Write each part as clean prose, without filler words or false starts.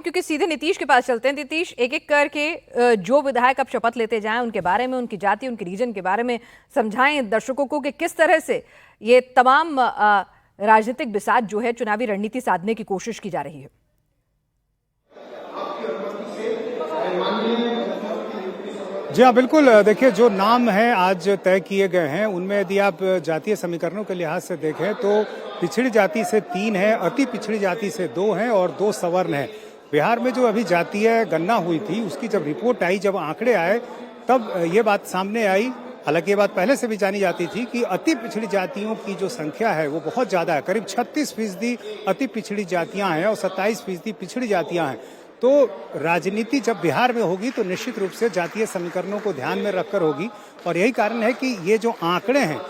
क्योंकि सीधे नीतीश के पास चलते हैं। नीतीश, एक एक करके जो विधायक अब शपथ लेते जाएं उनके बारे में, उनकी जाति, उनके रीजन के बारे में समझाएं दर्शकों को कि किस तरह से ये तमाम राजनीतिक बिसात जो है चुनावी रणनीति साधने की कोशिश की जा रही है। जी हाँ, बिल्कुल। देखिए, जो नाम है आज तय किए गए हैं उनमें यदि आप जातीय समीकरणों के लिहाज से देखें तो पिछड़ी जाति से 3 है, अति पिछड़ी जाति से 2 हैं और 2 सवर्ण हैं। बिहार में जो अभी जातीय गणना हुई थी उसकी जब रिपोर्ट आई, जब आंकड़े आए, तब ये बात सामने आई। हालांकि ये बात पहले से भी जानी जाती थी कि अति पिछड़ी जातियों की जो संख्या है वो बहुत ज्यादा है। करीब 36% अति पिछड़ी जातियां हैं और 27% पिछड़ी जातियां हैं। तो राजनीति जब बिहार में होगी तो निश्चित रूप से जातीय समीकरणों को ध्यान में रखकर होगी और यही कारण है कि ये जो आंकड़े हैं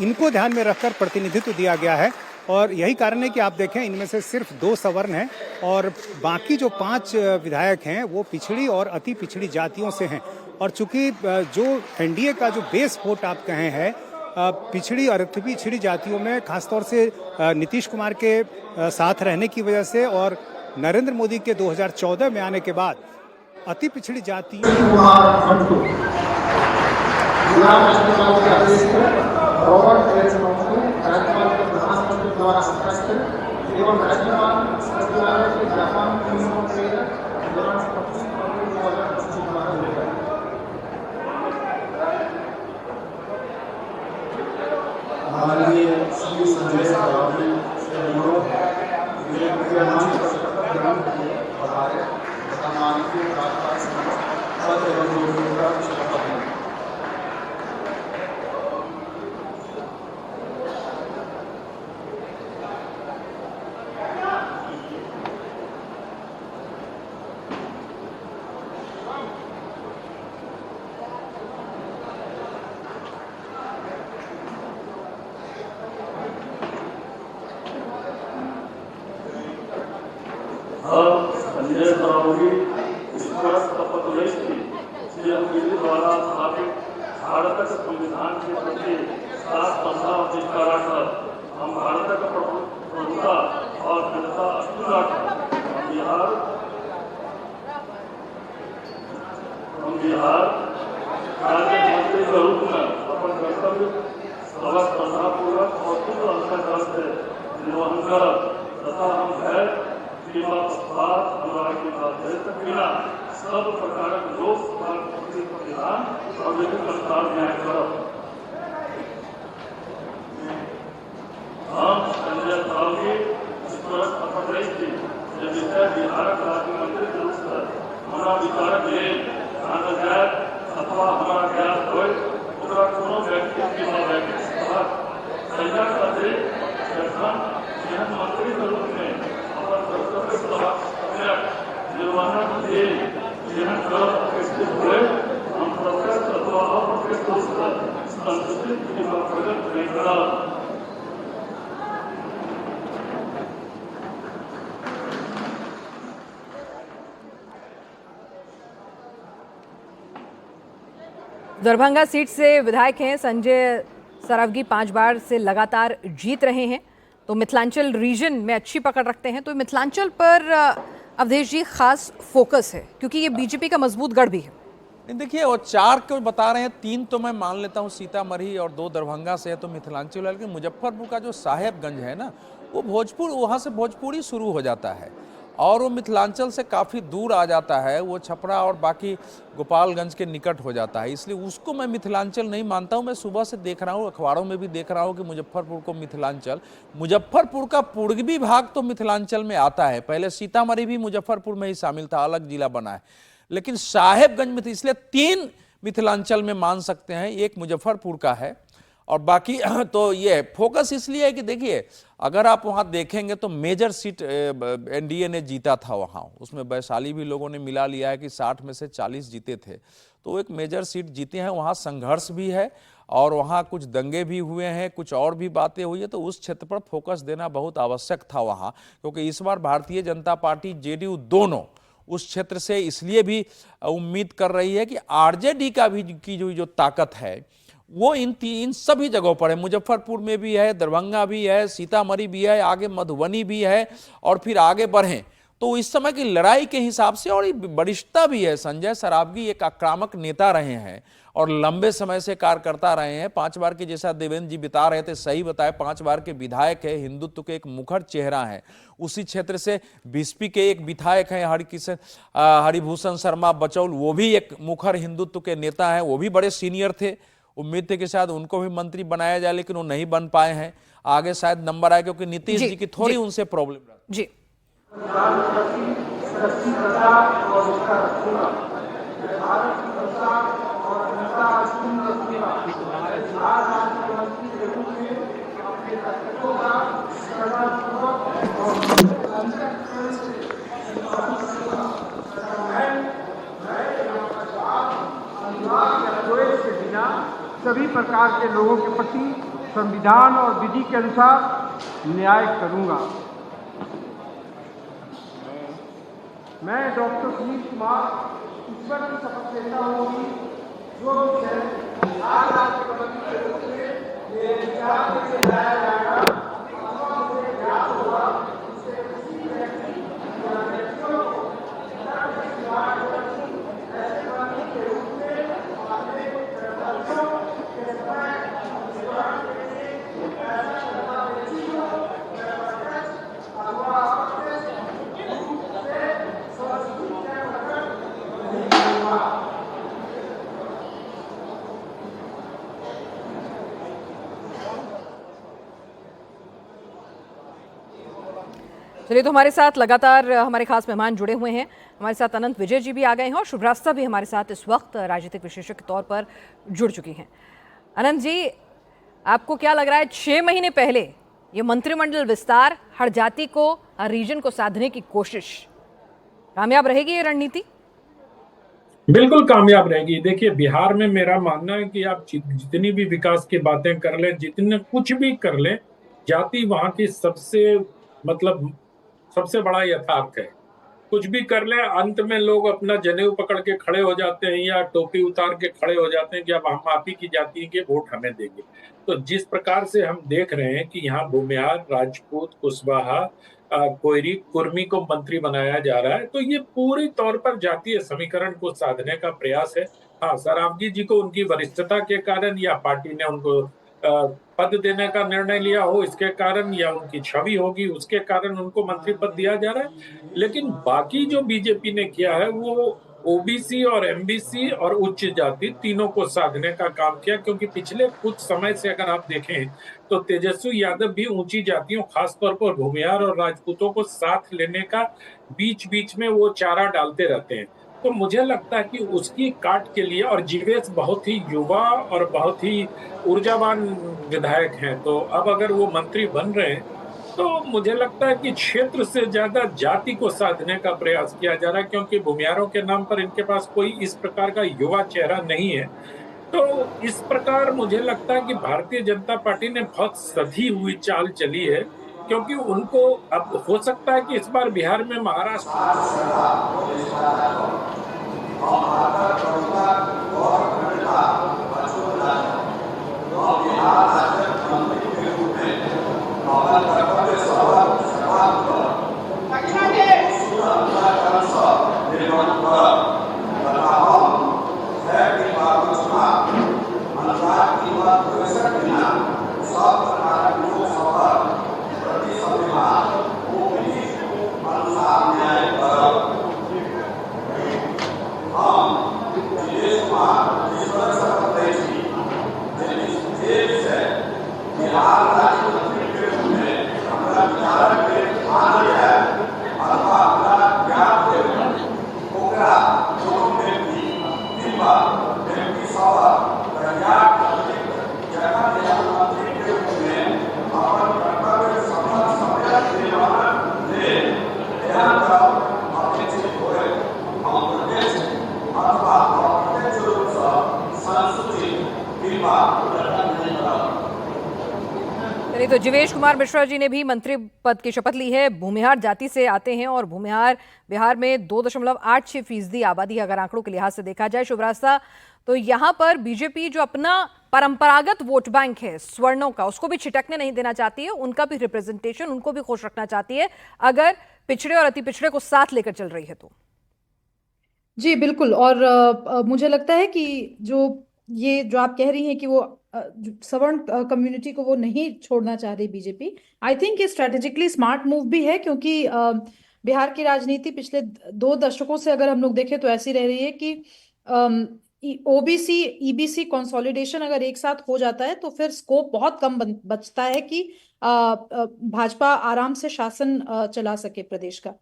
इनको ध्यान में रखकर प्रतिनिधित्व दिया गया है। और यही कारण है कि आप देखें, इनमें से सिर्फ 2 सवर्ण हैं और बाकी जो 5 विधायक हैं वो पिछड़ी और अति पिछड़ी जातियों से हैं। और चूंकि जो एनडीए का जो बेस वोट आप कहे हैं पिछड़ी और अति पिछड़ी जातियों में, खासतौर से नीतीश कुमार के साथ रहने की वजह से और नरेंद्र मोदी के 2014 में आने के बाद अति पिछड़ी जाति संजय सरावगी ईश्वर शपथ लेती द्वारा स्थापित भारत के संविधान के प्रति श्रद्धा और निष्ठा रखकर हम भारत का प्रभुता और जनता अस्तुला हम बिहार राज्य मंत्री के रूप में अपन कर्तव्य श्रद्धापूर्वक और पूर्ण अंतर्गत से निर्वहन कर तथा हम है सब प्रकार लोक विधान और विभिन्न प्रकार न्याय करब। हम संजय सरावगी शपथ लेती बिहार राज्य मंत्री के रूप में हमारा विचारक ले जाए अथवा हमारा ज्ञान हो कोनो व्यक्ति मंत्री के रूप में निर्वाहन हम प्रत्यक्ष अथवा अप्रत्यक्ष रूप से संस्कृति प्रकट नहीं करा। दरभंगा सीट से विधायक हैं संजय सरावगी, 5 बार से लगातार जीत रहे हैं, तो मिथिलांचल रीजन में अच्छी पकड़ रखते हैं। तो मिथिलांचल पर अवधेश जी खास फोकस है क्योंकि ये बीजेपी का मजबूत गढ़ भी है। देखिए, और 4 को बता रहे हैं, 3 तो मैं मान लेता हूँ सीतामढ़ी और 2 दरभंगा से है, तो मिथिलांचल वाले के मुजफ्फरपुर का जो साहेबगंज है ना, वो भोजपुर, वहाँ से भोजपुरी शुरू हो जाता है और वो मिथिलांचल से काफ़ी दूर आ जाता है, वो छपरा और बाकी गोपालगंज के निकट हो जाता है, इसलिए उसको मैं मिथिलांचल नहीं मानता हूँ। मैं सुबह से देख रहा हूँ, अखबारों में भी देख रहा हूँ कि मुजफ्फरपुर को मुजफ्फरपुर का पूर्वी भाग तो मिथिलांचल में आता है। पहले सीतामढ़ी भी मुजफ्फरपुर में ही शामिल था, अलग जिला बना है, लेकिन साहेबगंज में, इसलिए 3 मिथिलांचल में मान सकते हैं, 1 मुजफ्फरपुर का है और बाकी तो ये फोकस इसलिए है कि देखिए, अगर आप वहाँ देखेंगे तो मेजर सीट एनडीए ने जीता था वहाँ, उसमें वैशाली भी लोगों ने मिला लिया है कि 60 में से 40 जीते थे, तो एक मेजर सीट जीते हैं। वहाँ संघर्ष भी है और वहाँ कुछ दंगे भी हुए हैं, कुछ और भी बातें हुई है, तो उस क्षेत्र पर फोकस देना बहुत आवश्यक था वहाँ, क्योंकि इस बार भारतीय जनता पार्टी जेडीयू दोनों उस क्षेत्र से इसलिए भी उम्मीद कर रही है कि आरजेडी का भी की जो ताकत है वो इन सभी जगहों पर है। मुजफ्फरपुर में भी है, दरभंगा भी है, सीतामढ़ी भी है, आगे मधुबनी भी है और फिर आगे बढ़ें तो इस समय की लड़ाई के हिसाब से, और वरिष्ठता भी है, संजय सरावगी एक आक्रामक नेता रहे हैं और लंबे समय से कार्यकर्ता रहे हैं। 5 बार के, जैसा देवेंद्र जी बता रहे थे, सही बताए, 5 बार के विधायक है, हिंदुत्व के एक मुखर चेहरा है। उसी क्षेत्र से बीएसपी के एक विधायक हैं हरिभूषण शर्मा बचौल, वो भी एक मुखर हिंदुत्व के नेता हैं, वो भी बड़े सीनियर थे। उम्मीद थी कि शायद उनको भी मंत्री बनाया जाए, लेकिन वो नहीं बन पाए हैं। आगे शायद नंबर आए, क्योंकि नीतीश जी की थोड़ी उनसे प्रॉब्लम रही। जी, सभी प्रकार के लोगों के प्रति संविधान और विधि के अनुसार न्याय करूंगा। मैं डॉक्टर सुनील कुमार ईश्वर की शपथ लेता हूँ कि जो विषय आज आपके मंत्री के रूप में ये विचार से लाया जाएगा, मुझे ज्ञात होगा, इससे किसी व्यक्ति या व्यक्तियों को ऐसे मंत्री के रूप में अपने कर्तव्यों के समय निर्वहन करने ऐसा करना व्यक्ति हो, प्रत्यक्ष अथवा अप्रत्यक्ष रूप से स्वस्तिक के प्रकट नहीं करूंगा। चलिए, तो हमारे साथ लगातार हमारे खास मेहमान जुड़े हुए हैं। हमारे साथ अनंत विजय जी भी आ गए हैं और शुभ्रास्ता भी हमारे साथ इस वक्त राजनीतिक विशेषज्ञ के तौर पर जुड़ चुकी हैं। अनंत जी, आपको क्या लग रहा है, 6 महीने पहले ये मंत्रिमंडल विस्तार, हर जाति को, हर रीजन को साधने की कोशिश कामयाब रहेगी? ये रणनीति बिल्कुल कामयाब रहेगी। देखिए, बिहार में मेरा मानना है कि आप जितनी भी विकास की बातें कर लें, जितने कुछ भी कर लें, जाति वहां की सबसे बड़ा यथार्थ है। कुछ भी कर ले, अंत में लोग अपना जनेऊ पकड़ के खड़े हो जाते हैं या टोपी उतार के खड़े हो जाते हैं कि अब हम आप ही की जाति के वोट हमें देंगे। तो जिस प्रकार से हम देख रहे हैं कि यहाँ भूमिहार, राजपूत, कुशवाहा, कोयरी, कुर्मी को मंत्री बनाया जा रहा है, तो ये पूरी तौर पर जातीय समीकरण को साधने का प्रयास है। हाँ, सरावगी जी को उनकी वरिष्ठता के कारण या पार्टी ने उनको पद देने का निर्णय लिया हो इसके कारण, या उनकी छवि होगी उसके कारण उनको मंत्री पद दिया जा रहा है। लेकिन बाकी जो बीजेपी ने किया है वो ओबीसी और एमबीसी और उच्च जाति तीनों को साधने का काम किया, क्योंकि पिछले कुछ समय से अगर आप देखें तो तेजस्वी यादव भी ऊंची जातियों, खासतौर पर भूमिहार और राजपूतों को साथ लेने का बीच बीच में वो चारा डालते रहते हैं। तो मुझे लगता है कि उसकी काट के लिए, और जीवेश बहुत ही युवा और बहुत ही ऊर्जावान विधायक हैं, तो अब अगर वो मंत्री बन रहे हैं तो मुझे लगता है कि क्षेत्र से ज्यादा जाति को साधने का प्रयास किया जा रहा है, क्योंकि भूमिहारों के नाम पर इनके पास कोई इस प्रकार का युवा चेहरा नहीं है। तो इस प्रकार मुझे लगता है कि भारतीय जनता पार्टी ने बहुत सधी हुई चाल चली है, क्योंकि उनको अब हो सकता है कि इस बार बिहार में महाराष्ट्र तो जीवेश कुमार मिश्रा जी ने भी मंत्री पद की शपथ ली है। भूमिहार जाति से आते हैं और भूमिहार बिहार में 2.86% आबादी, अगर आंकड़ों के लिहाज से देखा जाए शुभ्रास्ता, तो यहाँ पर बीजेपी जो अपना परंपरागत वोट बैंक है स्वर्णों का, उसको भी छिटकने नहीं देना चाहती है। उनका भी रिप्रेजेंटेशन, उनको भी खुश रखना चाहती है। अगर पिछड़े और अति पिछड़े को साथ लेकर चल रही है। तो जी बिल्कुल। और मुझे लगता है कि ये जो आप कह रही हैं कि वो जो सवर्ण कम्युनिटी को वो नहीं छोड़ना चाह रही बीजेपी, आई थिंक ये स्ट्रेटेजिकली स्मार्ट मूव भी है, क्योंकि बिहार की राजनीति पिछले 2 दशकों से अगर हम लोग देखें तो ऐसी रह रही है कि ओबीसी ईबीसी कंसोलिडेशन अगर एक साथ हो जाता है तो फिर स्कोप बहुत कम बचता है कि भाजपा आराम से शासन चला सके प्रदेश का।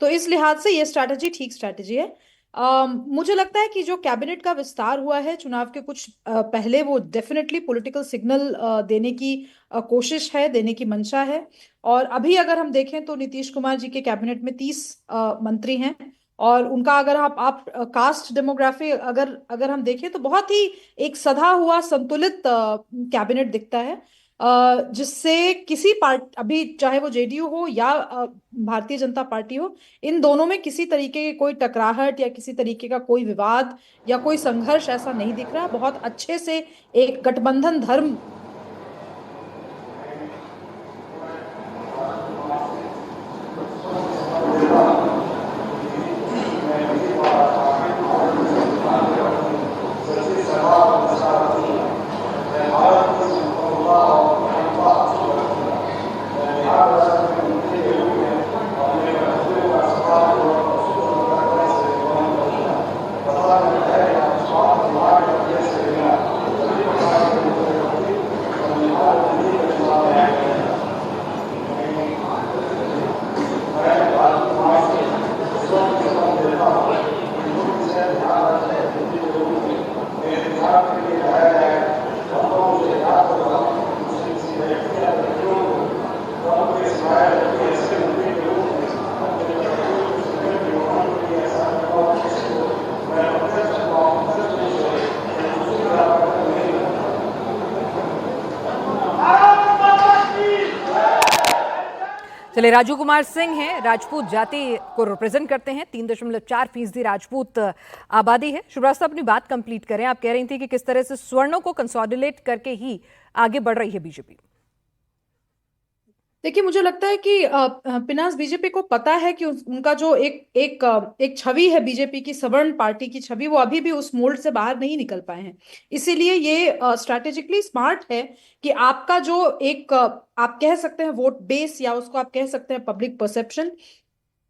तो इस लिहाज से ये स्ट्रैटेजी ठीक स्ट्रैटेजी है। मुझे लगता है कि जो कैबिनेट का विस्तार हुआ है चुनाव के कुछ पहले, वो डेफिनेटली पॉलिटिकल सिग्नल देने की कोशिश है, देने की मंशा है। और अभी अगर हम देखें तो नीतीश कुमार जी के कैबिनेट में 30 मंत्री हैं, और उनका अगर आप कास्ट डेमोग्राफी अगर हम देखें तो बहुत ही एक सधा हुआ संतुलित कैबिनेट दिखता है, जिससे किसी पार्ट अभी चाहे वो जेडीयू हो या भारतीय जनता पार्टी हो, इन दोनों में किसी तरीके की कोई टकराहट या किसी तरीके का कोई विवाद या कोई संघर्ष ऐसा नहीं दिख रहा। बहुत अच्छे से एक गठबंधन धर्म चलिए, राजू कुमार सिंह हैं, राजपूत जाति को रिप्रेजेंट करते हैं, 3.4% राजपूत आबादी है। श्रीवास्तव, अपनी बात कंप्लीट करें। आप कह रही थी कि किस तरह से स्वर्णों को कंसोलिडेट करके ही आगे बढ़ रही है बीजेपी। देखिए, मुझे लगता है कि पिनास बीजेपी को पता है कि उनका जो एक छवि है बीजेपी की, सवर्ण पार्टी की छवि, वो अभी भी उस मोल्ड से बाहर नहीं निकल पाए हैं। इसीलिए ये स्ट्रैटेजिकली स्मार्ट है कि आपका जो आप कह सकते हैं वोट बेस, या उसको आप कह सकते हैं पब्लिक परसेप्शन,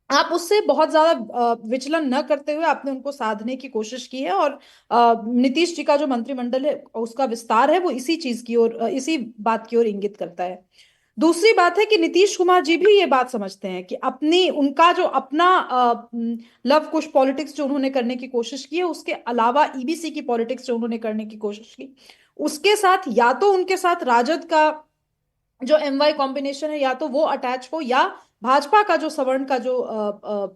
आप उससे बहुत ज्यादा विचलन न करते हुए आपने उनको साधने की कोशिश की है। और नीतीश जी का जो मंत्रिमंडल है उसका विस्तार है, वो इसी चीज की ओर, इसी बात की ओर इंगित करता है। दूसरी बात है कि नीतीश कुमार जी भी ये बात समझते हैं कि उनका जो अपना लव कुश पॉलिटिक्स जो उन्होंने करने की कोशिश की है, उसके अलावा ईबीसी की पॉलिटिक्स जो उन्होंने करने की कोशिश की, उसके साथ या तो उनके साथ राजद का जो एमवाई कॉम्बिनेशन है या तो वो अटैच हो, या भाजपा का जो सवर्ण का जो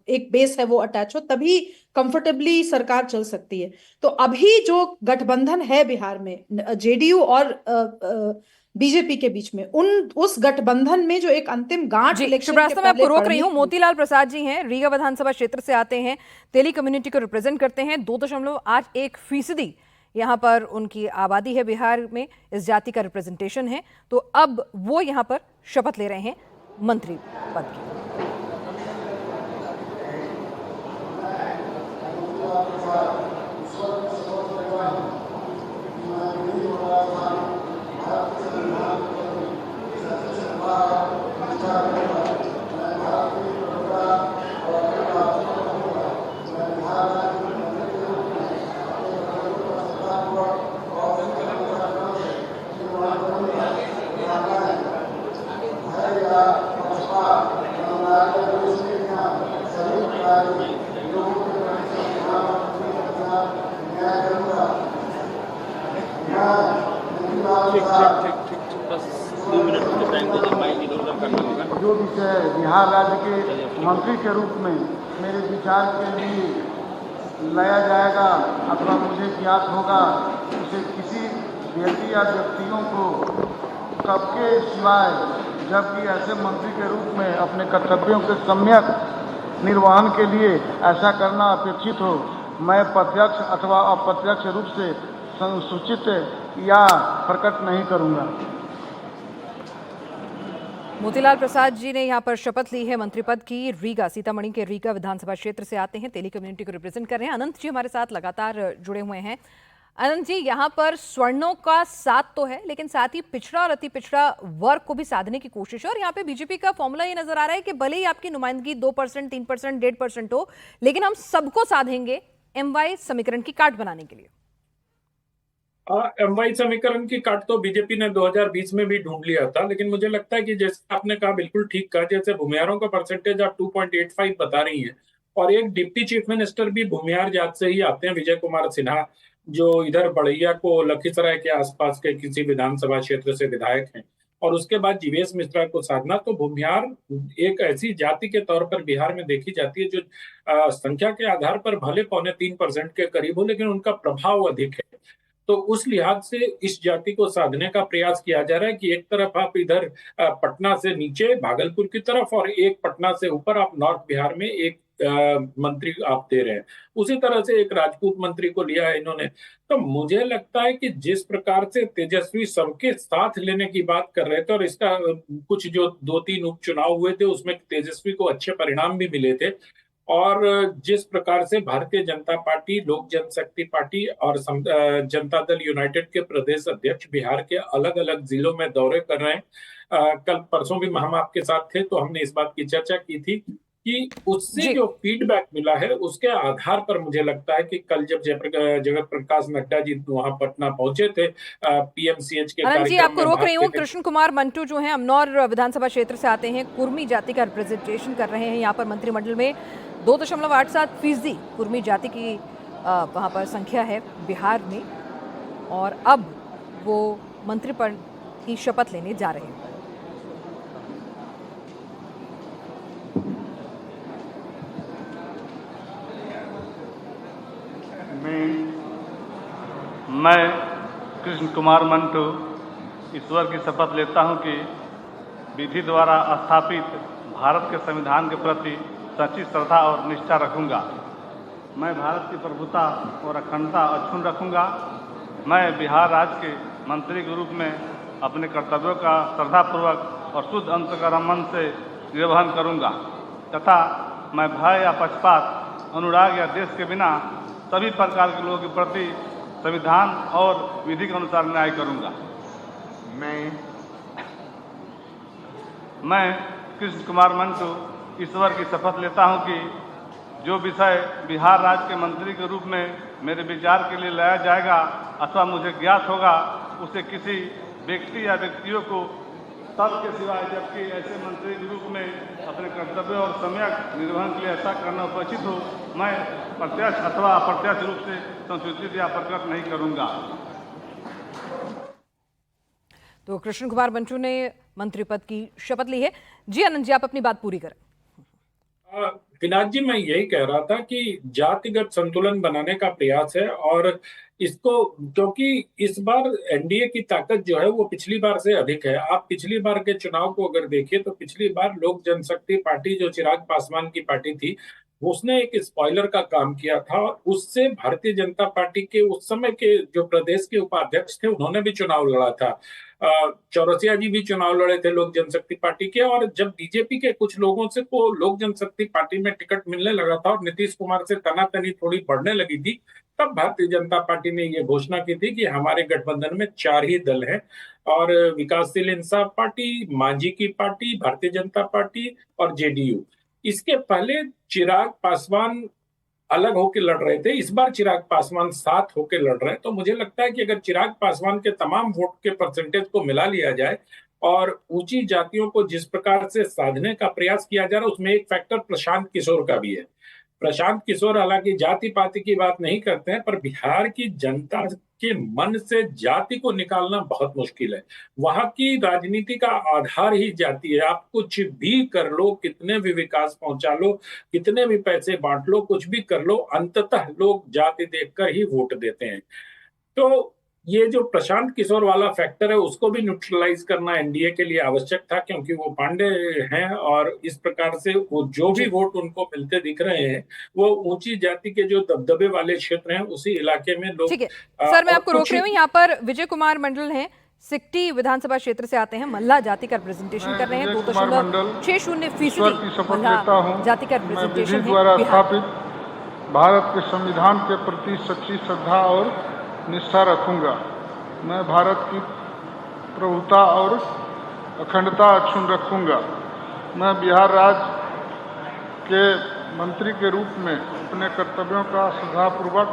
एक बेस है वो अटैच हो, तभी कंफर्टेबली सरकार चल सकती है। तो अभी जो गठबंधन है बिहार में जेडीयू और बीजेपी के बीच में, उस गठबंधन में जो एक अंतिम गांठ इलेक्शन के श्रीवास्तव, मैं आपको रोक रही हूँ। पड़ने मोतीलाल प्रसाद जी हैं, रीगा विधानसभा क्षेत्र से आते हैं, तेली कम्युनिटी को रिप्रेजेंट करते हैं। 2.81% यहाँ पर उनकी आबादी है बिहार में, इस जाति का रिप्रेजेंटेशन है। तो अब वो यहाँ पर शपथ ले रहे हैं मंत्री पद की। जो विषय बिहार राज्य के मंत्री के रूप में मेरे विचार के लिए लाया जाएगा अथवा मुझे ज्ञात होगा, उसे किसी व्यक्ति या व्यक्तियों को कब के सिवाय, जबकि ऐसे मंत्री के रूप में अपने कर्तव्यों के सम्यक निर्वहन के लिए ऐसा करना अपेक्षित हो, मैं प्रत्यक्ष अथवा अप्रत्यक्ष रूप से सूचित या प्रकट नहीं करूंगा। मोतीलाल प्रसाद जी ने यहाँ पर शपथ ली है मंत्री पद की। रीगा, सीतामढ़ी के रीगा विधानसभा क्षेत्र से आते हैं, तेली कम्युनिटी को रिप्रेजेंट कर रहे हैं। अनंत जी हमारे साथ लगातार जुड़े हुए हैं। अनंत जी, यहाँ पर सवर्णों का साथ तो है, लेकिन साथ ही पिछड़ा और अति पिछड़ा वर्ग को भी साधने की कोशिश है। और यहाँ पे बीजेपी का फॉर्मूला ये नजर आ रहा है कि भले ही आपकी नुमाइंदगी 2%, 3%, 1.5% हो, लेकिन हम सबको साधेंगे MY समीकरण की काट बनाने के लिए। MY समीकरण की काट तो बीजेपी ने 2020 में भी ढूंढ लिया था, लेकिन मुझे लगता है कि जैसे आपने कहा, बिल्कुल ठीक कहा, जैसे भूमिहारों का परसेंटेज आप 2.85 बता रही हैं, और एक डिप्टी चीफ मिनिस्टर भी भूमिहार जात से ही आते हैं, विजय कुमार सिन्हा, जो इधर बड़ैया को लखीसराय के आसपास के किसी विधानसभा क्षेत्र से विधायक हैं, और उसके बाद जीवेश मिश्रा को साधना। तो भूमिहार एक ऐसी जाति के तौर पर बिहार में देखी जाती है जो संख्या के आधार पर भले 3.25% के करीब हो, लेकिन उनका प्रभाव अधिक है। तो उस लिहाज से इस जाति को साधने का प्रयास किया जा रहा है कि एक तरफ आप इधर पटना से नीचे भागलपुर की तरफ, और एक पटना से ऊपर आप नॉर्थ बिहार में एक मंत्री आप दे रहे हैं। उसी तरह से एक राजपूत मंत्री को लिया है इन्होंने। तो मुझे लगता है कि जिस प्रकार से तेजस्वी सबके साथ लेने की बात कर रहे थे, और इसका कुछ जो 2-3 उपचुनाव हुए थे उसमें तेजस्वी को अच्छे परिणाम भी मिले थे, और जिस प्रकार से भारतीय जनता पार्टी, लोक जनशक्ति पार्टी और जनता दल यूनाइटेड के प्रदेश अध्यक्ष बिहार के अलग अलग जिलों में दौरे कर रहे हैं। कल परसों भी हम आपके साथ थे, तो हमने इस बात की चर्चा की थी कि उससे जो फीडबैक मिला है उसके आधार पर मुझे लगता है कि कल जब जगत प्रकाश नड्डा जी वहां पटना पहुंचे थे PMCH के आनंद जी, कार्यक्रम आपको में रोक रही हूँ। कृष्ण कुमार मंटू जो हैं, अमनौर विधानसभा क्षेत्र से आते हैं, कुर्मी जाति का रिप्रेजेंटेशन कर रहे हैं यहाँ पर मंत्रिमंडल में। 2.87% कुर्मी जाति की वहाँ पर संख्या है बिहार में, और अब वो मंत्री पद की शपथ लेने जा रहे हैं। मैं कृष्ण कुमार मंटू ईश्वर की शपथ लेता हूं कि विधि द्वारा स्थापित भारत के संविधान के प्रति सच्ची श्रद्धा और निष्ठा रखूंगा। मैं भारत की प्रभुता और अखंडता अक्षुण्ण रखूंगा। मैं बिहार राज्य के मंत्री के रूप में अपने कर्तव्यों का श्रद्धापूर्वक और शुद्ध अंतःकरण मन से निर्वहन करूंगा, तथा मैं भय या पक्षपात, अनुराग या देश के बिना सभी प्रकार के लोगों के प्रति संविधान और विधि के अनुसार न्याय करूंगा। मैं कृष्ण कुमार मंटू ईश्वर की शपथ लेता हूं कि जो विषय बिहार राज्य के मंत्री के रूप में मेरे विचार के लिए लाया जाएगा अथवा मुझे ज्ञात होगा, उसे किसी व्यक्ति या व्यक्तियों को तब के सिवाय, जबकि ऐसे मंत्री के रूप में अपने कर्तव्य और सम्यक निर्वहन के लिए ऐसा करना उचित हो, मैं प्रत्यक्ष अथवा अप्रत्यक्ष रूप से संसूचित या प्रकट नहीं करूंगा। तो कृष्ण कुमार मंटू ने मंत्री पद की शपथ ली है। जी आनंद जी, आप अपनी बात पूरी करें। विनाथ जी, मैं यही कह रहा था कि जातिगत संतुलन बनाने का प्रयास है, और इसको, क्योंकि इस बार एनडीए की ताकत जो है वो पिछली बार से अधिक है। आप पिछली बार के चुनाव को अगर देखिए तो पिछली बार लोक जनशक्ति पार्टी, जो चिराग पासवान की पार्टी थी, उसने एक स्पॉइलर का काम किया था, और उससे भारतीय जनता पार्टी के उस समय के जो प्रदेश के उपाध्यक्ष थे उन्होंने भी चुनाव लड़ा था। चौरसिया जी भी चुनाव लड़े थे लोक जनशक्ति पार्टी के, और जब बीजेपी के कुछ लोगों से को लोक जनशक्ति पार्टी में टिकट मिलने लगा था और नीतीश कुमार से तनातनी थोड़ी बढ़ने लगी थी, तब भारतीय जनता पार्टी ने ये घोषणा की थी कि हमारे गठबंधन में 4 ही दल हैं, और विकासशील इंसाफ पार्टी, मांझी की पार्टी, भारतीय जनता पार्टी और JDU। इसके पहले चिराग पासवान अलग होकर लड़ रहे थे, इस बार चिराग पासवान साथ होकर लड़ रहे हैं। तो मुझे लगता है कि अगर चिराग पासवान के तमाम वोट के परसेंटेज को मिला लिया जाए और ऊंची जातियों को जिस प्रकार से साधने का प्रयास किया जा रहा है, उसमें एक फैक्टर प्रशांत किशोर का भी है। प्रशांत किशोर हालांकि जाति पाति की बात नहीं करते हैं, पर बिहार की जनता के मन से जाति को निकालना बहुत मुश्किल है। वहां की राजनीति का आधार ही जाति है। आप कुछ भी कर लो, कितने भी विकास पहुंचा लो, कितने भी पैसे बांट लो, कुछ भी कर लो, अंततः लोग जाति देखकर ही वोट देते हैं। तो ये जो प्रशांत किशोर वाला फैक्टर है उसको भी न्यूट्रलाइज करना एनडीए के लिए आवश्यक था, क्योंकि वो पांडे हैं, और इस प्रकार से वो जो भी वोट उनको मिलते दिख रहे हैं वो ऊंची जाति के जो दबदबे वाले क्षेत्र हैं उसी इलाके में लोग। ठीक है सर, मैं आपको रोक रही हूँ। यहाँ पर विजय कुमार मंडल हैं, सिकटी विधानसभा क्षेत्र से आते हैं, मल्ला जाति का रिप्रेजेंटेशन कर रहे हैं। 2.60% मल्ला जाति का रिप्रेजेंटेशन है बिहार। भारत के संविधान के प्रति सच्ची श्रद्धा और निष्ठा रखूंगा। मैं भारत की प्रभुता और अखंडता अक्षुण्ण रखूंगा। मैं बिहार राज्य के मंत्री के रूप में अपने कर्तव्यों का श्रद्धापूर्वक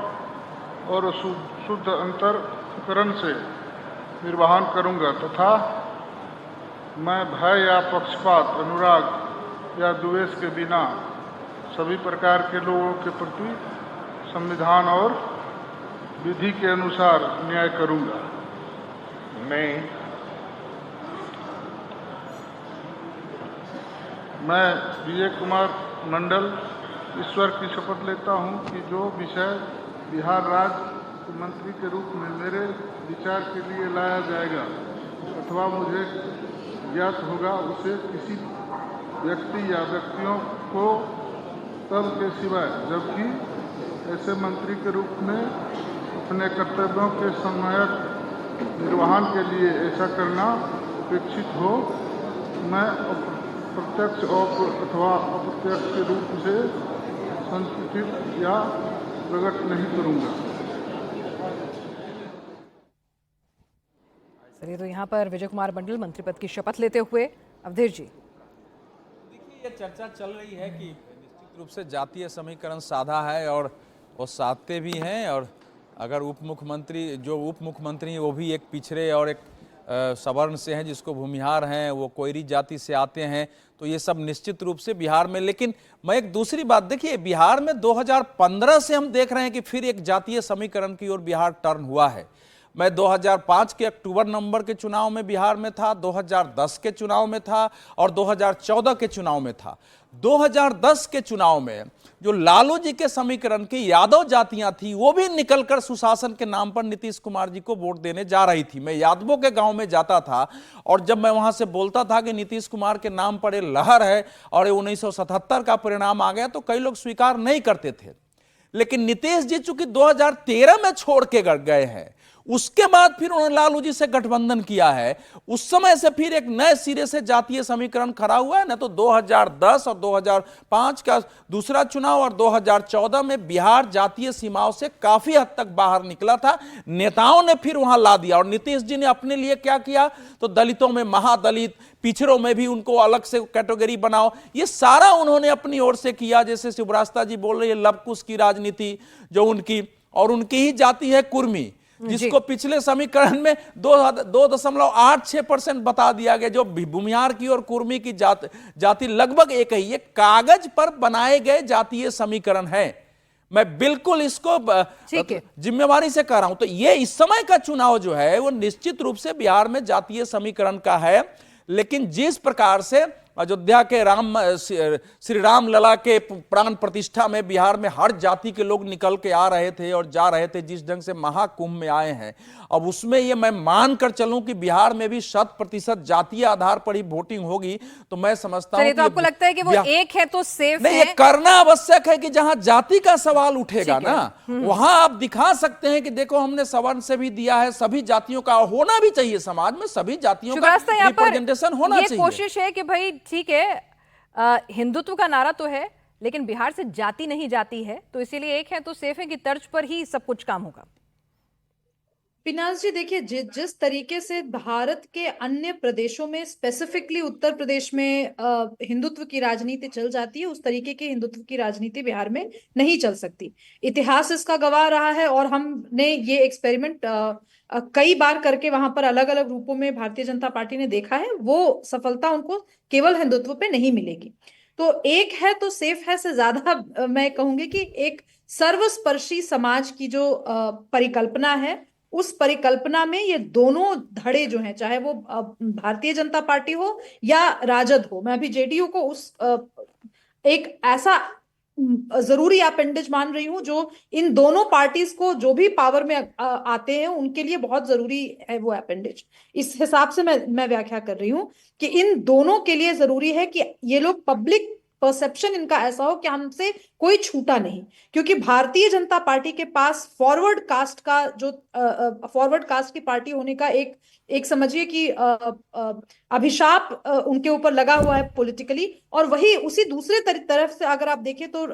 और शुद्ध अंतःकरण से निर्वहन करूंगा तथा मैं भय या पक्षपात, अनुराग या द्वेष के बिना सभी प्रकार के लोगों के प्रति संविधान और विधि के अनुसार न्याय करूंगा। मैं विजय कुमार मंडल ईश्वर की शपथ लेता हूं कि जो विषय बिहार राज्य मंत्री के रूप में मेरे विचार के लिए लाया जाएगा अथवा मुझे ज्ञात होगा उसे किसी व्यक्ति या व्यक्तियों को तब के सिवाय, जबकि ऐसे मंत्री के रूप में अपने कर्तव्यों के समयक निर्वहन के लिए ऐसा करना अपेक्षित हो, मैं प्रत्यक्ष अथवा अप्रत्यक्ष रूप से संसूचित या प्रकट नहीं करूंगा। चलिए, तो यहाँ पर विजय कुमार मंडल मंत्री पद की शपथ लेते हुए। अवधेश जी, देखिए, ये चर्चा चल रही है कि निश्चित रूप से जातीय समीकरण साधा है और वो साधते भी हैं, और अगर उप मुख्यमंत्री वो भी एक पिछड़े और एक सवर्ण से हैं, जिसको भूमिहार हैं, वो कोयरी जाति से आते हैं, तो ये सब निश्चित रूप से बिहार में। लेकिन मैं एक दूसरी बात, देखिए, बिहार में 2015 से हम देख रहे हैं कि फिर एक जातीय समीकरण की ओर बिहार टर्न हुआ है। मैं 2005 के अक्टूबर नवंबर के चुनाव में बिहार में था, 2010 के चुनाव में था और 2014 के चुनाव में था। 2010 के चुनाव में जो लालू जी के समीकरण की यादव जातियां थी, वो भी निकलकर सुशासन के नाम पर नीतीश कुमार जी को वोट देने जा रही थी। मैं यादवों के गांव में जाता था और जब मैं वहां से बोलता था कि नीतीश कुमार के नाम पर ये लहर है और 1977 का परिणाम आ गया, तो कई लोग स्वीकार नहीं करते थे। लेकिन नीतीश जी चूंकि 2013 में छोड़ के गए हैं, उसके बाद फिर उन्होंने लालू जी से गठबंधन किया है, उस समय से फिर एक नए सिरे से जातीय समीकरण खड़ा हुआ है ना। तो 2010 और 2005 का दूसरा चुनाव और 2014 में बिहार जातीय सीमाओं से काफी हद तक बाहर निकला था। नेताओं ने फिर वहां ला दिया, और नीतीश जी ने अपने लिए क्या किया, तो दलितों में महादलित, पिछड़ों में भी उनको अलग से कैटेगरी बनाओ, ये सारा उन्होंने अपनी ओर से किया। जैसे शिवरास्ता जी बोल रही है, लवकुश की राजनीति जो उनकी, और उनकी ही जाति है कुर्मी, जिसको पिछले समीकरण में 2.86% बता दिया गया। जो भूमिहार की और कुर्मी की जाति लगभग एक ही, ये कागज पर बनाए गए जातीय समीकरण है। मैं बिल्कुल इसको जिम्मेवारी से कह रहा हूं। तो ये इस समय का चुनाव जो है वो निश्चित रूप से बिहार में जातीय समीकरण का है। लेकिन जिस प्रकार से अयोध्या के श्री राम लला के प्राण प्रतिष्ठा में बिहार में हर जाति के लोग निकल के आ रहे थे और जा रहे थे, जिस ढंग से महाकुंभ में आए हैं, अब उसमें ये मैं मान कर चलूं कि बिहार में भी 100% जातीय आधार पर ही वोटिंग होगी, तो मैं समझता हूं। तो आपको लगता है कि वो एक है तो सेफ नहीं, है? ये करना आवश्यक है कि जहां जाति का सवाल उठेगा ना, वहां आप दिखा सकते हैं कि देखो हमने सवर्ण से भी दिया है। सभी जातियों का होना भी चाहिए, समाज में सभी जातियों का रिप्रेजेंटेशन होना चाहिए। कोशिश है कि भाई ठीक है, हिंदुत्व का नारा तो है, लेकिन बिहार से जाति नहीं जाती है, तो इसीलिए एक है तो सेफ है कि तर्ज पर ही सब कुछ काम होगा। पिनाज जी, देखिए, जिस तरीके से भारत के अन्य प्रदेशों में, स्पेसिफिकली उत्तर प्रदेश में हिंदुत्व की राजनीति चल जाती है, उस तरीके की हिंदुत्व की राजनीति बिहार में नहीं चल सकती। इतिहास इसका गवाह रहा है, और हमने ये एक्सपेरिमेंट कई बार करके वहां पर अलग अलग रूपों में भारतीय जनता पार्टी ने देखा है। वो सफलता उनको केवल हिंदुत्व पे नहीं मिलेगी। तो एक है तो सेफ है से ज्यादा मैं कहूंगी कि एक सर्वस्पर्शी समाज की जो परिकल्पना है, उस परिकल्पना में ये दोनों धड़े जो हैं, चाहे वो भारतीय जनता पार्टी हो या राजद हो, मैं अभी जेडीयू को उस एक ऐसा जरूरी अपेंडेज मान रही हूं जो इन दोनों पार्टीज को, जो भी पावर में आते हैं, उनके लिए बहुत जरूरी है वो अपेंडेज। इस हिसाब से मैं व्याख्या कर रही हूं कि इन दोनों के लिए जरूरी है कि ये लोग पब्लिक परसेप्शन इनका ऐसा हो कि हमसे कोई छूटा नहीं, क्योंकि भारतीय जनता पार्टी के पास फॉरवर्ड कास्ट का जो फॉरवर्ड कास्ट की पार्टी होने का एक समझिए कि अभिशाप उनके ऊपर लगा हुआ है पॉलिटिकली। और वही उसी दूसरे तरफ से अगर आप देखें तो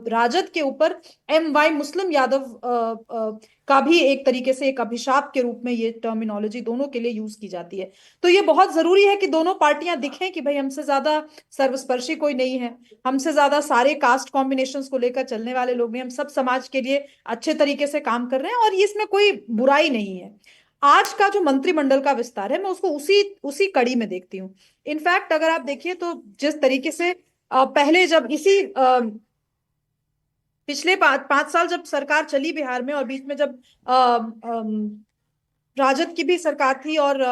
राजद के ऊपर MY मुस्लिम यादव का भी एक तरीके से एक अभिशाप के रूप में ये टर्मिनोलॉजी दोनों के लिए यूज की जाती है। तो ये बहुत जरूरी है कि दोनों पार्टियां दिखें कि भाई हमसे ज्यादा सर्वस्पर्शी कोई नहीं है, हमसे ज्यादा सारे कास्ट कॉम्बिनेशंस को लेकर चलने वाले लोग नहीं, हम सब समाज के लिए अच्छे तरीके से काम कर रहे हैं और इसमें कोई बुराई नहीं है। आज का जो मंत्रिमंडल का विस्तार है मैं उसको उसी कड़ी में देखती हूँ। इनफैक्ट अगर आप देखिए तो जिस तरीके से पहले जब इसी पिछले 5 साल जब सरकार चली बिहार में और बीच में जब राजद की भी सरकार थी और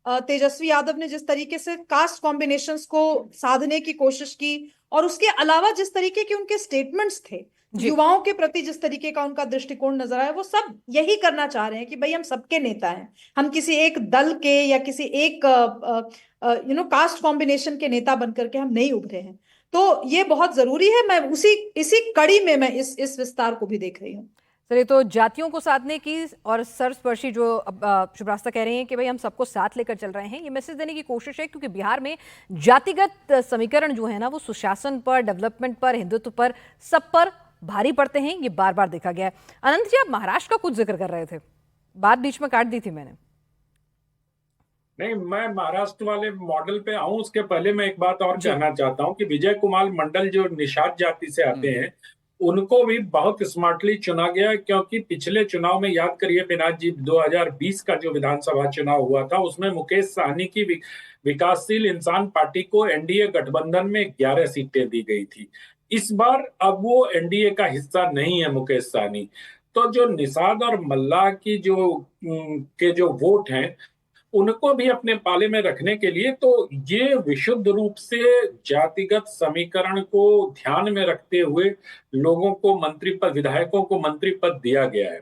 तेजस्वी यादव ने जिस तरीके से कास्ट कॉम्बिनेशंस को साधने की कोशिश की और उसके अलावा जिस तरीके के उनके स्टेटमेंट्स थे युवाओं के प्रति, जिस तरीके का उनका दृष्टिकोण नजर आया, वो सब यही करना चाह रहे हैं कि भाई हम सबके नेता हैं, हम किसी एक दल के या किसी एक कास्ट कॉम्बिनेशन के नेता बनकर के हम नहीं उभरे हैं। तो ये बहुत जरूरी है। मैं इसी कड़ी में मैं इस विस्तार को भी देख रही हूँ। चलिए, तो जातियों को साधने की और सर्वस्पर्शी जो शुभ्रास्ता कह रहे हैं कि भाई हम सबको साथ लेकर चल रहे हैं, ये मैसेज देने की कोशिश है, क्योंकि बिहार में जातिगत समीकरण जो है ना वो सुशासन पर, डेवलपमेंट पर, हिंदुत्व पर, सब पर भारी पड़ते हैं। ये बार बार देखा गया है। अनंत जी, आप महाराष्ट्र का कुछ जिक्र कर रहे थे, बात बीच में काट दी थी मैंने। नहीं, मैं महाराष्ट्र वाले मॉडल पे आऊं उसके पहले मैं एक बात और कहना चाहता हूं कि विजय कुमार मंडल जो निषाद जाति से आते हैं उनको भी बहुत स्मार्टली चुना गया, क्योंकि पिछले चुनाव में याद करिए विनाश जी 2020 का जो विधानसभा चुनाव हुआ था उसमें मुकेश सहनी की विकासशील इंसान पार्टी को एनडीए गठबंधन में 11 सीटें दी गई थी। इस बार अब वो एनडीए का हिस्सा नहीं है मुकेश सहनी, तो जो निषाद और मल्लाह की जो वोट हैं उनको भी अपने पाले में रखने के लिए तो ये विशुद्ध रूप से जातिगत समीकरण को ध्यान में रखते हुए लोगों को मंत्री पद, विधायकों को मंत्री पद दिया गया है।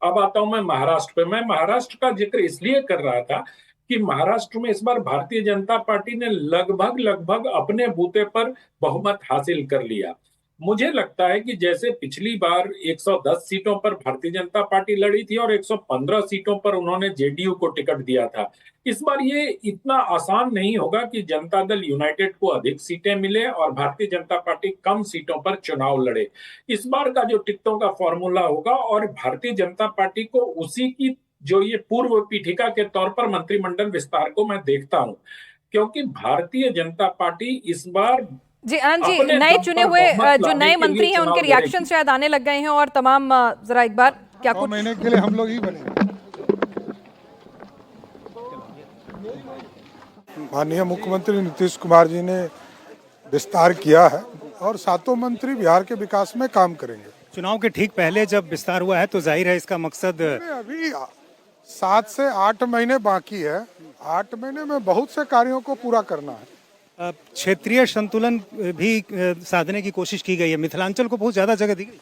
अब आता हूं मैं महाराष्ट्र पे। मैं महाराष्ट्र का जिक्र इसलिए कर रहा था कि महाराष्ट्र में इस बार भारतीय जनता पार्टी ने लगभग अपने बूते पर बहुमत हासिल कर लिया। मुझे लगता है कि जैसे पिछली बार 110 सीटों पर भारतीय जनता पार्टी लड़ी थी और 115 सीटों पर उन्होंने जेडीयू को टिकट दिया था, इस बार ये इतना आसान नहीं होगा कि जनता दल यूनाइटेड को अधिक सीटें मिले और भारतीय जनता पार्टी कम सीटों पर चुनाव लड़े। इस बार का जो टिकटों का फॉर्मूला होगा और भारतीय जनता पार्टी को उसी की जो ये पूर्व पीठिका के तौर पर मंत्रिमंडल विस्तार को मैं देखता हूं, क्योंकि भारतीय जनता पार्टी इस बार जी अनंत जी, नए चुने हुए जो नए मंत्री हैं उनके रिएक्शन शायद आने लग गए हैं और तमाम जरा एक बार क्या कुछ महीने के लिए हम लोग ही बने। माननीय मुख्यमंत्री नीतीश कुमार जी ने विस्तार किया है और 7 मंत्री बिहार के विकास में काम करेंगे। चुनाव के ठीक पहले जब विस्तार हुआ है तो जाहिर है इसका मकसद अभी 7 से 8 महीने बाकी है। 8 महीने में बहुत से कार्यों को पूरा करना है। क्षेत्रीय संतुलन भी साधने की कोशिश की गई है। मिथिलांचल को बहुत ज्यादा जगह दी गई।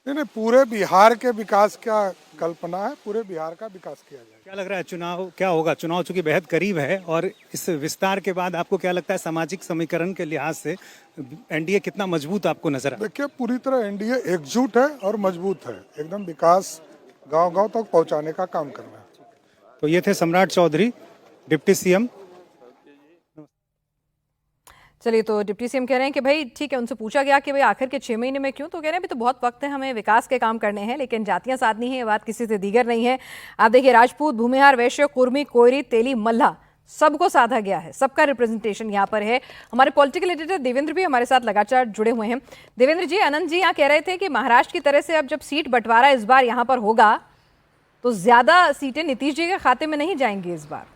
नहीं, पूरे बिहार के विकास का कल्पना है, पूरे बिहार का विकास किया जाएगा। क्या लग रहा है चुनाव क्या होगा? चुनाव चूंकि बेहद करीब है और इस विस्तार के बाद आपको क्या लगता है सामाजिक समीकरण के लिहाज से एनडीए कितना मजबूत आपको नजर आता है? देखिए, पूरी तरह एनडीए एकजुट है और मजबूत है। एकदम विकास गांव-गांव तक पहुंचाने का काम कर रहा है। तो ये थे सम्राट चौधरी, डिप्टी सीएम। चलिए, तो डिप्टी सीएम कह रहे हैं कि भाई ठीक है, उनसे पूछा गया कि भाई आखिर के 6 महीने में क्यों, तो कह रहे हैं अभी तो बहुत वक्त है, हमें विकास के काम करने हैं, लेकिन जातियां साधनी है, ये बात किसी से दीगर नहीं है। आप देखिए, राजपूत, भूमिहार, वैश्य, कुर्मी, कोयरी, तेली, मल्लाह, सबको साधा गया है, सबका रिप्रेजेंटेशन यहाँ पर है। हमारे पॉलिटिकल एडिटर देवेंद्र भी हमारे साथ लगातार जुड़े हुए हैं। देवेंद्र जी, अनंत जी यहाँ कह रहे थे कि महाराष्ट्र की तरह से अब जब सीट बंटवारा इस बार यहाँ पर होगा तो ज्यादा सीटें नीतीश जी के खाते में नहीं जाएंगी इस बार।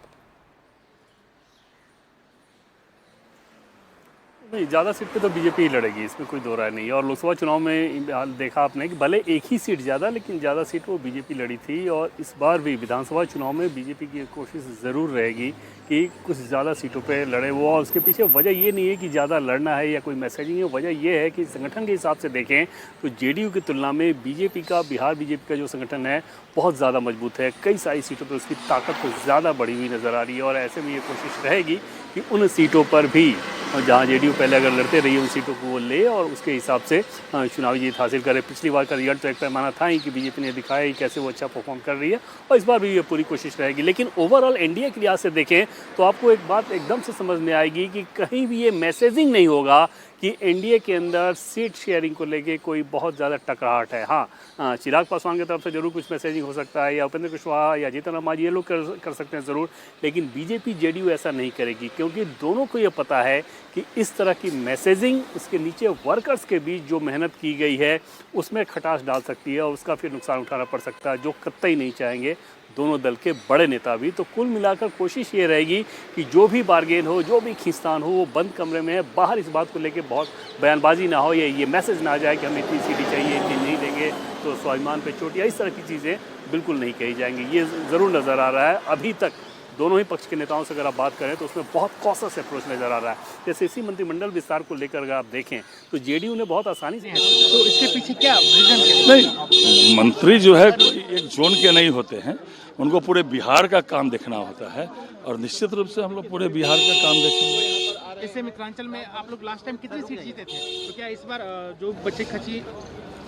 नहीं, ज़्यादा सीट पे तो बीजेपी ही लड़ेगी, इसमें कोई दो राय नहीं है। और लोकसभा चुनाव में देखा आपने कि भले एक ही सीट ज़्यादा, लेकिन ज़्यादा सीट वो बीजेपी लड़ी थी। और इस बार भी विधानसभा चुनाव में बीजेपी की कोशिश ज़रूर रहेगी कि कुछ ज़्यादा सीटों पे लड़े वो। और उसके पीछे वजह ये नहीं है कि ज़्यादा लड़ना है या कोई मैसेजिंग है, वजह ये है कि संगठन के हिसाब से देखें तो जेडीयू की तुलना में बीजेपी का, बिहार बीजेपी का जो संगठन है बहुत ज़्यादा मजबूत है। कई सारी सीटों पर उसकी ताकत ज़्यादा बढ़ी हुई नज़र आ रही है। और ऐसे में ये कोशिश रहेगी कि उन सीटों पर भी जहाँ जेडीयू पहले अगर लड़ते रहिए उन सीटों को वो ले और उसके हिसाब से चुनावी जीत हासिल करे। पिछली बार का रिजल्ट तो एक पैमाना था ही कि बीजेपी ने दिखाया ही कैसे वो अच्छा परफॉर्म कर रही है और इस बार भी ये पूरी कोशिश रहेगी। लेकिन ओवरऑल एनडीए के लिहाज से देखें तो आपको एक बात एकदम से समझ में आएगी कि कहीं भी ये मैसेजिंग नहीं होगा कि एनडीए के अंदर सीट शेयरिंग को लेके कोई बहुत ज़्यादा टकराहट है। हाँ, चिराग पासवान की तरफ से जरूर कुछ मैसेजिंग हो सकता है, या उपेंद्र कुशवाहा या जीतन राम मांझी ये लोग कर सकते हैं ज़रूर, लेकिन बीजेपी जेडीयू ऐसा नहीं करेगी, क्योंकि दोनों को ये पता है कि इस तरह की मैसेजिंग उसके नीचे वर्कर्स के बीच जो मेहनत की गई है उसमें खटास डाल सकती है और उसका फिर नुकसान उठाना पड़ सकता है, जो कतई नहीं चाहेंगे दोनों दल के बड़े नेता भी। तो कुल मिलाकर कोशिश ये रहेगी कि जो भी बार्गेन हो, जो भी खींचतान हो, वो बंद कमरे में है, बाहर इस बात को लेके बहुत बयानबाजी ना हो, ये मैसेज ना आ जाए कि हमें इतनी सीटें चाहिए, इतनी नहीं देंगे तो स्वाभिमान पे चोट, या इस तरह की चीज़ें बिल्कुल नहीं कही जाएंगी। ये ज़रूर नज़र आ रहा है अभी तक दोनों ही पक्ष के नेताओं से अगर आप बात करें तो उसमें बहुत कॉशस अप्रोच नजर आ रहा है। जैसे इसी मंत्रिमंडल विस्तार को लेकर अगर आप देखें तो जेडीयू ने बहुत आसानी से, तो इसके पीछे क्या रीजन नहीं, मंत्री जो है एक जोन के नहीं होते हैं, उनको पूरे बिहार का काम देखना होता है और निश्चित रूप से हम लोग पूरे बिहार का काम देखेंगे। इससे मिथिलांचल में आप लोग लास्ट टाइम कितनी सीट जीते थे, तो क्या इस बार जो बच्चे खची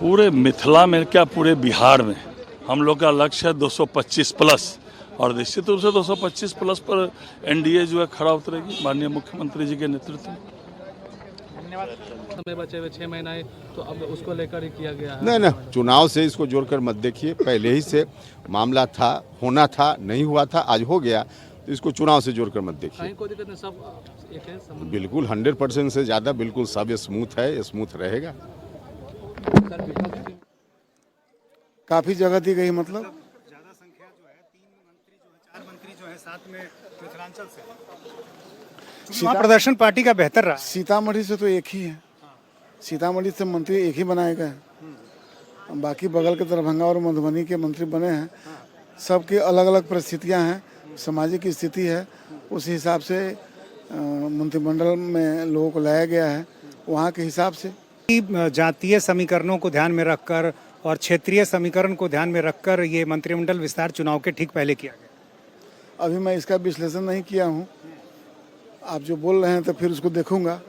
पूरे मिथिला में क्या पूरे बिहार में हम लोग का लक्ष्य है 225 प्लस, और निश्चित रूप से 225 प्लस पर एनडीए जो है खड़ा उतरेगी माननीय मुख्यमंत्री जी के नेतृत्व में। समय बचे हुए 6 महीने, तो अब उसको लेकर ही किया गया है। नहीं, चुनाव से इसको जोड़कर मत देखिए, पहले ही से मामला था, होना था, नहीं हुआ था, आज हो गया, तो इसको चुनाव से जोड़कर मत देखिए। कोई दिक्कत नहीं, सब एक है, बिल्कुल 100% से ज़्यादा बिल्कुल सब स्मूथ है, स्मूथ रहेगा। काफ़ी जगह दी गई, मतलब ज्यादा संख्या जो है 3 मंत्री जो है, 4 मंत्री जो है साथ में मिथिलांचल से चुनाव प्रदर्शन पार्टी का बेहतर रहा। सीतामढ़ी से तो एक ही है, सीतामढ़ी से मंत्री एक ही बनाए गए, बाकी बगल के दरभंगा और मधुबनी के मंत्री बने हैं। सबकी अलग अलग परिस्थितियां हैं, सामाजिक स्थिति है, उस हिसाब से मंत्रिमंडल में लोगों को लाया गया है वहाँ के हिसाब से। जातीय समीकरणों को ध्यान में रखकर और क्षेत्रीय समीकरण को ध्यान में रखकर ये मंत्रिमंडल विस्तार चुनाव के ठीक पहले किया गया। अभी मैं इसका विश्लेषण नहीं किया हूँ, आप जो बोल रहे हैं तो फिर उसको देखूंगा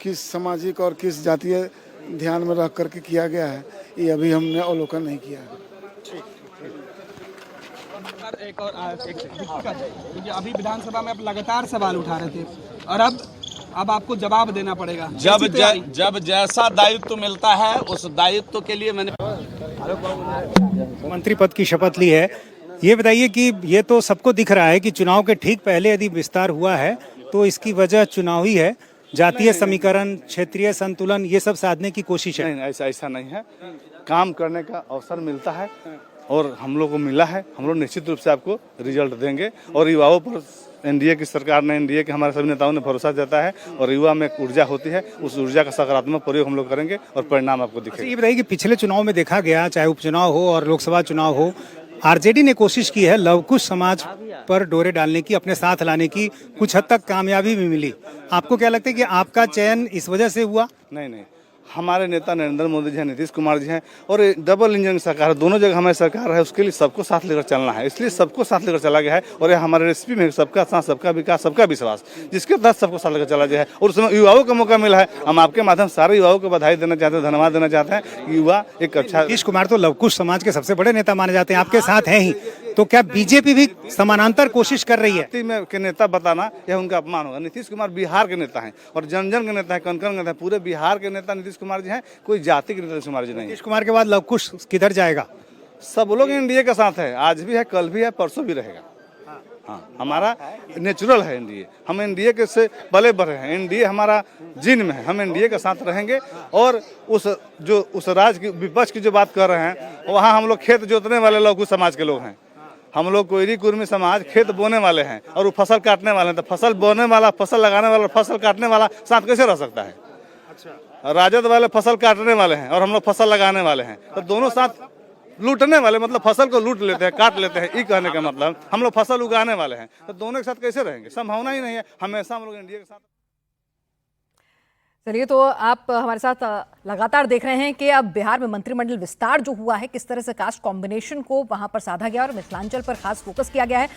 किस सामाजिक और किस जातीय ध्यान में रख करके किया गया है, ये अभी हमने अवलोकन नहीं किया है। एक और क्योंकि अभी विधानसभा में आप लगातार सवाल उठा रहे थे और अब आपको जवाब देना पड़ेगा। जब जैसा दायित्व मिलता है उस दायित्व के लिए मैंने मंत्री पद की शपथ ली है। ये बताइए कि ये तो सबको दिख रहा है कि चुनाव के ठीक पहले यदि विस्तार हुआ है तो इसकी वजह चुनाव ही है, जातीय समीकरण, क्षेत्रीय संतुलन, ये सब साधने की कोशिश है। नहीं, ऐसा नहीं है, काम करने का अवसर मिलता है और हम लोग को मिला है, हम लोग निश्चित रूप से आपको रिजल्ट देंगे और युवाओं पर एनडीए की सरकार ने, एनडीए के हमारे सभी नेताओं ने भरोसा देता है और युवा में एक ऊर्जा होती है, उस ऊर्जा का सकारात्मक प्रयोग हम लोग करेंगे और परिणाम आपको दिखेगा। ये बताइए कि पिछले चुनाव में देखा गया, चाहे उपचुनाव हो और लोकसभा चुनाव हो, आरजेडी ने कोशिश की है लवकुश समाज पर डोरे डालने की, अपने साथ लाने की, कुछ हद तक कामयाबी भी मिली। आपको क्या लगता है कि आपका चयन इस वजह से हुआ? नहीं, हमारे नेता नरेंद्र मोदी जी हैं, नीतीश कुमार जी हैं और डबल इंजन की सरकार है, दोनों जगह हमारी सरकार है, उसके लिए सबको साथ लेकर चलना है, इसलिए सबको साथ लेकर चला गया है और ये हमारे रेसिपी में सबका साथ, सबका विकास, सबका विश्वास, जिसके तहत सबको साथ लेकर चला गया है और उसमें युवाओं को मौका मिला है। हम आपके माध्यम सारे युवाओं को बधाई देना चाहते हैं, धन्यवाद देना चाहते हैं। युवा एक अच्छा, नीतीश कुमार तो लवकुश समाज के सबसे बड़े नेता माने जाते हैं, आपके साथ हैं ही, तो क्या बीजेपी भी समानांतर कोशिश कर रही है? में के नेता बताना यह उनका अपमान होगा। नीतीश कुमार बिहार के नेता हैं और जन जन के नेता है, कन कन के नेता है, पूरे बिहार के नेता नीतीश कुमार जी हैं, कोई जाति के नीतीश कुमार जी नहीं। नीतीश कुमार के बाद लवकुश किधर जाएगा? सब लोग एनडीए के साथ है, आज भी है, कल भी है, परसों भी रहेगा। हाँ, हमारा नेचुरल है एनडीए, हम एनडीए के से पले बढ़े हैं, एनडीए हमारा जीन में है, हम एनडीए के साथ रहेंगे। और उस राज्य की विपक्ष की जो बात कर रहे हैं, वहाँ हम लोग खेत जोतने वाले लवकुश समाज के लोग हैं, हम लोग कोयरी कुर्मी समाज खेत बोने वाले हैं और वो फसल काटने वाले हैं। तो फसल बोने वाला, फसल लगाने वाला, फसल काटने वाला साथ कैसे रह सकता है? अच्छा, राजद वाले फसल काटने वाले हैं और हम लोग फसल लगाने वाले हैं, तो दोनों साथ लूटने वाले, मतलब फसल को लूट लेते हैं, काट लेते हैं, ये कहने का मतलब हम लोग फसल उगाने वाले हैं, तो दोनों के साथ कैसे रहेंगे? संभावना ही नहीं है। हमेशा हम लोग एनडीए के साथ। चलिए, तो आप हमारे साथ लगातार देख रहे हैं कि अब बिहार में मंत्रिमंडल विस्तार जो हुआ है, किस तरह से कास्ट कॉम्बिनेशन को वहां पर साधा गया और मिथिलांचल पर खास फोकस किया गया है।